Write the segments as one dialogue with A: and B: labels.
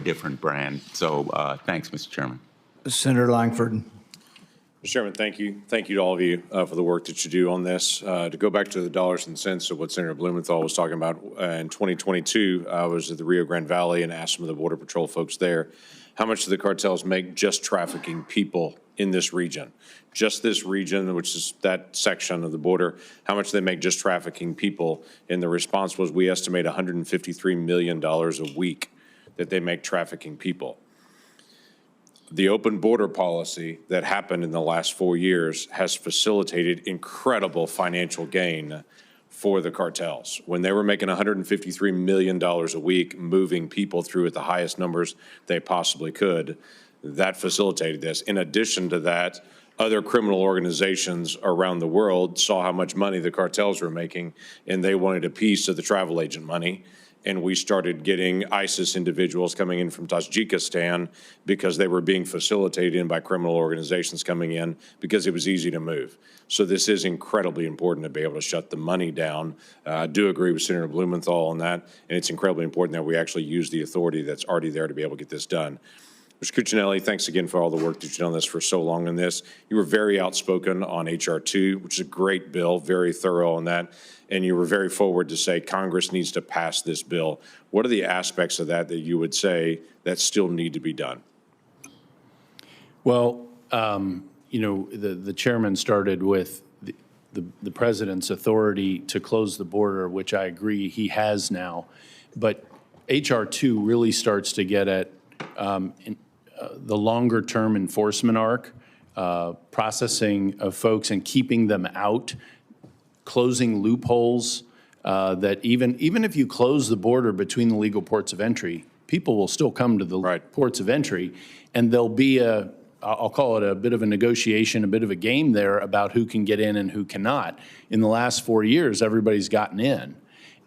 A: different brand. So thanks, Mr. Chairman.
B: Senator Lankford.
C: Mr. Chairman, thank you. Thank you to all of you for the work that you do on this. To go back to the dollars and cents of what Senator Blumenthal was talking about, in 2022, I was at the Rio Grande Valley and asked some of the Border Patrol folks there, how much do the cartels make just trafficking people in this region? Just this region, which is that section of the border, how much they make just trafficking people? And the response was, we estimate $153 million a week that they make trafficking people. The open border policy that happened in the last 4 years has facilitated incredible financial gain for the cartels. When they were making $153 million a week, moving people through at the highest numbers they possibly could, that facilitated this. In addition to that, other criminal organizations around the world saw how much money the cartels were making, and they wanted a piece of the travel agent money. And we started getting ISIS individuals coming in from Tajikistan because they were being facilitated in by criminal organizations coming in because it was easy to move. So this is incredibly important to be able to shut the money down. I do agree with Senator Blumenthal on that, and it's incredibly important that we actually use the authority that's already there to be able to get this done. Mr. Cuccinelli, thanks again for all the work that you've done on this for so long on this. You were very outspoken on H.R. 2, which is a great bill, very thorough on that, and you were very forward to say Congress needs to pass this bill. What are the aspects of that that you would say that still need to be done?
D: Well, you know, the chairman started with the president's authority to close the border, which I agree he has now. But H.R. 2 really starts to get at the longer-term enforcement arc, processing of folks and keeping them out, closing loopholes that even if you close the border between the legal ports of entry, people will still come to the ports of entry, and there'll be I'll call it a bit of a negotiation, a bit of a game there about who can get in and who cannot. In the last 4 years, everybody's gotten in.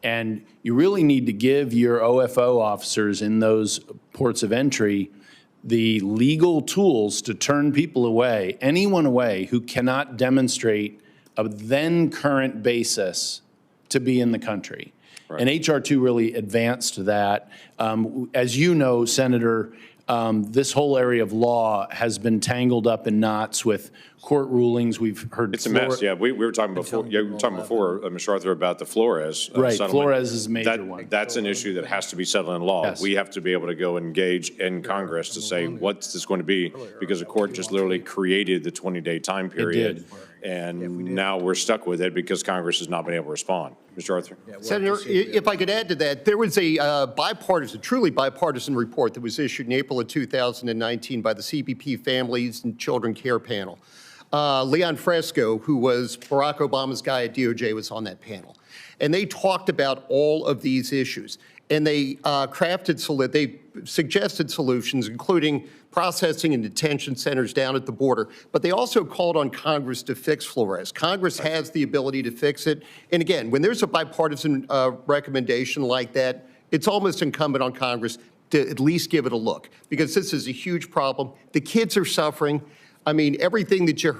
D: And you really need to give your OFO officers in those ports of entry the legal tools to turn people away, anyone away who cannot demonstrate a then current basis to be in the country. Right. And H.R. 2 really advanced that. As you know, Senator, this whole area of law has been tangled up in knots with court rulings. We've heard
C: it's a mess. Yeah, we were talking before. Yeah, we were talking before, Mr. Arthur, about the Flores settlement.
D: Flores is a major one.
C: That's an issue that has to be settled in law. Yes. We have to be able to go engage in Congress to say what's this going to be, because the court just literally created the 20-day time period. It did. And now we're stuck with it because Congress has not been able to respond. Mr. Arthur.
E: Yeah, Senator, if I could add to that, there was a truly bipartisan report that was issued in April of 2019 by the CBP Families and Children Care Panel. Leon Fresco, who was Barack Obama's guy at DOJ, was on that panel. And they talked about all of these issues. And they they suggested solutions, including processing and detention centers down at the border. But they also called on Congress to fix Flores. Congress has the ability to fix it. And again, when there's a bipartisan recommendation like that, it's almost incumbent on Congress to at least give it a look, because this is a huge problem. The kids are suffering. I mean, everything that you've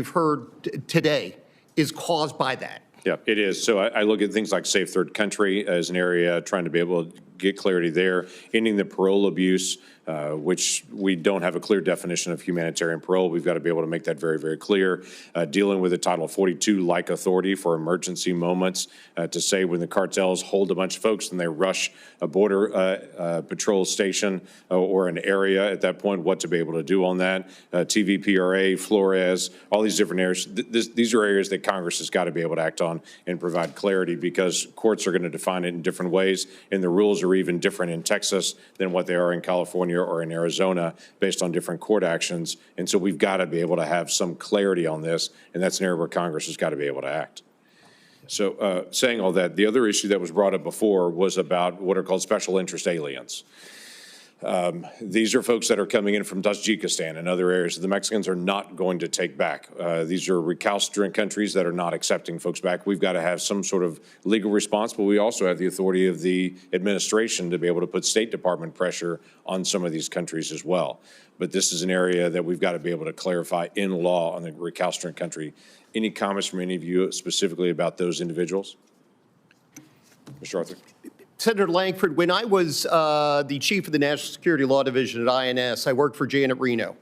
E: heard today is caused by that.
C: Yeah, it is. So I look at things like Safe Third Country as an area, trying to be able to get clarity there, ending the parole abuse, which we don't have a clear definition of humanitarian parole. We've got to be able to make that very, very clear. Dealing with a Title 42-like authority for emergency moments to say when the cartels hold a bunch of folks and they rush a border patrol station or an area at that point, what to be able to do on that. TVPRA, Flores, all these different areas. These are areas that Congress has got to be able to act on and provide clarity, because courts are going to define it in different ways, and the rules are even different in Texas than what they are in California or in Arizona based on different court actions. And so we've got to be able to have some clarity on this, and that's an area where Congress has got to be able to act. So saying all that, the other issue that was brought up before was about what are called special interest aliens. These are folks that are coming in from Tajikistan and other areas that the Mexicans are not going to take back. These are recalcitrant countries that are not accepting folks back. We've got to have some sort of legal response, but we also have the authority of the administration to be able to put State Department pressure on some of these countries as well. But this is an area that we've got to be able to clarify in law on the recalcitrant country. Any comments from any of you specifically about those individuals? Mr. Arthur.
E: Senator Lankford, when I was the chief of the National Security Law Division at INS, I worked for Janet Reno.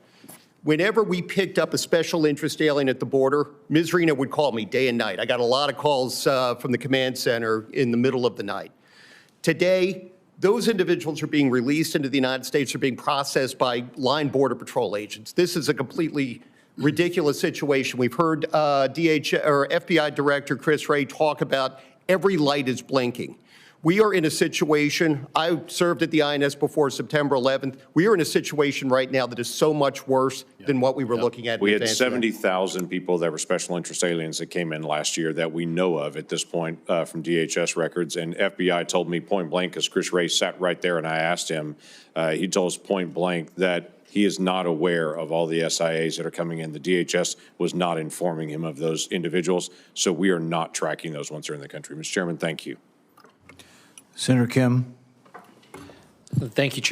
E: Whenever we picked up a special interest alien at the border, Ms. Reno would call me day and night. I got a lot of calls from the command center in the middle of the night. Today, those individuals are being released into the United States, are being processed by line border patrol agents. This is a completely ridiculous situation. We've heard FBI Director Chris Wray talk about every light is blinking. We are in a situation, I served at the INS before September 11th. We are in a situation right now that is so much worse than what we were looking at.
C: We had 70,000 people that were special interest aliens that came in last year that we know of at this point from DHS records. And FBI told me point blank, because Chris Wray sat right there and I asked him, he told us point blank that he is not aware of all the SIAs that are coming in. The DHS was not informing him of those individuals. So we are not tracking those once they're in the country. Mr. Chairman, thank you.
B: Senator Kim.
F: Thank you, Chair.